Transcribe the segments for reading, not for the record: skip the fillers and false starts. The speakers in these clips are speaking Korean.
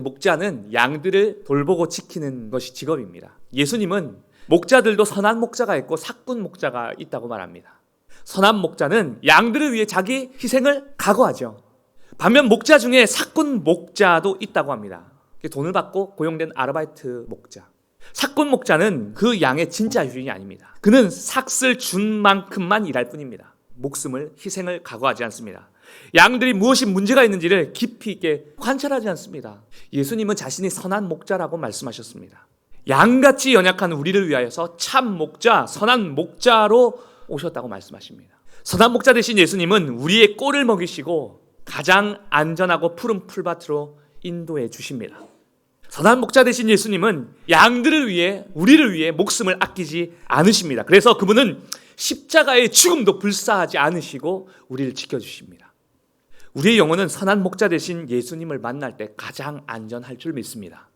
목자는 양들을 돌보고 지키는 것이 직업입니다. 예수님은 목자들도 선한 목자가 있고 사꾼 목자가 있다고 말합니다. 선한 목자는 양들을 위해 자기 희생을 각오하죠. 반면 목자 중에 사꾼 목자도 있다고 합니다. 돈을 받고 고용된 아르바이트 목자. 사꾼 목자는 그 양의 진짜 주인이 아닙니다. 그는 삭슬 준 만큼만 일할 뿐입니다. 목숨을 희생을 각오하지 않습니다. 양들이 무엇이 문제가 있는지를 깊이 있게 관찰하지 않습니다. 예수님은 자신이 선한 목자라고 말씀하셨습니다. 양같이 연약한 우리를 위하여서 참 목자, 선한 목자로 오셨다고 말씀하십니다. 선한 목자 되신 예수님은 우리의 꼴을 먹이시고 가장 안전하고 푸른 풀밭으로 인도해 주십니다. 선한 목자 되신 예수님은 양들을 위해, 우리를 위해 목숨을 아끼지 않으십니다. 그래서 그분은 십자가의 죽음도 불사하지 않으시고 우리를 지켜주십니다. 우리의 영혼은 선한 목자 되신 예수님을 만날 때 가장 안전할 줄 믿습니다.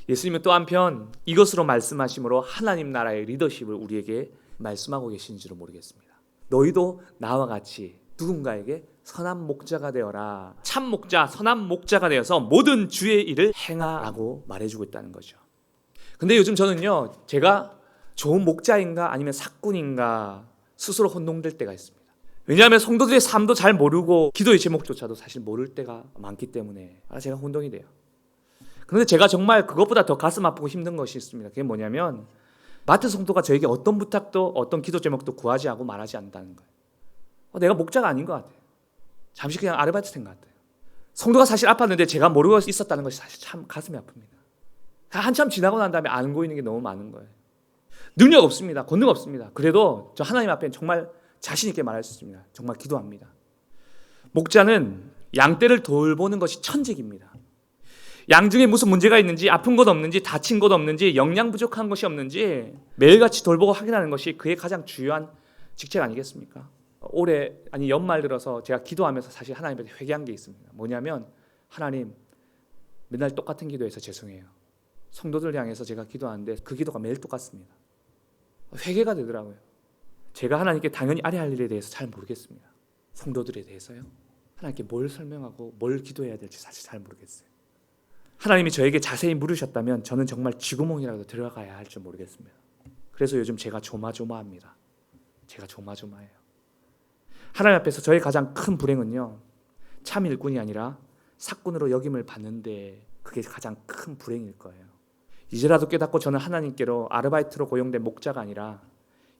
예수님은 또 한편 이것으로 말씀하심으로 하나님 나라의 리더십을 우리에게 말씀하고 계신지도 모르겠습니다. 너희도 나와 같이 누군가에게 선한 목자가 되어라. 참 목자, 선한 목자가 되어서 모든 주의 일을 행하라고 말해주고 있다는 거죠. 근데 요즘 저는요, 제가 좋은 목자인가 아니면 사꾼인가 스스로 혼동될 때가 있습니다. 왜냐하면 성도들의 삶도 잘 모르고 기도의 제목조차도 사실 모를 때가 많기 때문에 제가 혼동이 돼요. 그런데 제가 정말 그것보다 더 가슴 아프고 힘든 것이 있습니다. 그게 뭐냐면 마트 성도가 저에게 어떤 부탁도 어떤 기도 제목도 구하지 않고 말하지 않는다는 거예요. 내가 목자가 아닌 것 같아요. 잠시 그냥 아르바이트생 같아요. 성도가 사실 아팠는데 제가 모르고 있었다는 것이 사실 참 가슴이 아픕니다. 한참 지나고 난 다음에 알고 있는 게 너무 많은 거예요. 능력 없습니다. 권능 없습니다. 그래도 저 하나님 앞에 정말 자신 있게 말할 수 있습니다. 정말 기도합니다. 목자는 양떼를 돌보는 것이 천직입니다. 양 중에 무슨 문제가 있는지, 아픈 것 없는지, 다친 것 없는지, 영양 부족한 것이 없는지 매일같이 돌보고 확인하는 것이 그의 가장 중요한 직책 아니겠습니까? 올해 연말 들어서 제가 기도하면서 사실 하나님한테 회개한 게 있습니다. 뭐냐면 하나님, 맨날 똑같은 기도해서 죄송해요. 성도들 향해서 제가 기도하는데 그 기도가 매일 똑같습니다. 회개가 되더라고요. 제가 하나님께 당연히 알아야 할 일에 대해서 잘 모르겠습니다. 성도들에 대해서요. 하나님께 뭘 설명하고 뭘 기도해야 될지 사실 잘 모르겠어요. 하나님이 저에게 자세히 물으셨다면 저는 정말 쥐구멍이라도 들어가야 할 줄 모르겠습니다. 그래서 요즘 제가 조마조마합니다. 제가 조마조마해요. 하나님 앞에서 저의 가장 큰 불행은요, 참 일꾼이 아니라 사꾼으로 역임을 받는데 그게 가장 큰 불행일 거예요. 이제라도 깨닫고 저는 하나님께로 아르바이트로 고용된 목자가 아니라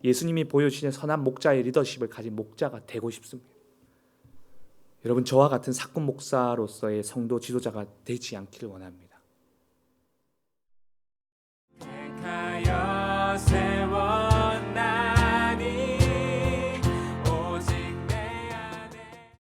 예수님이 보여주신 선한 목자의 리더십을 가진 목자가 되고 싶습니다. 여러분, 저와 같은 사꾼 목사로서의 성도 지도자가 되지 않기를 원합니다.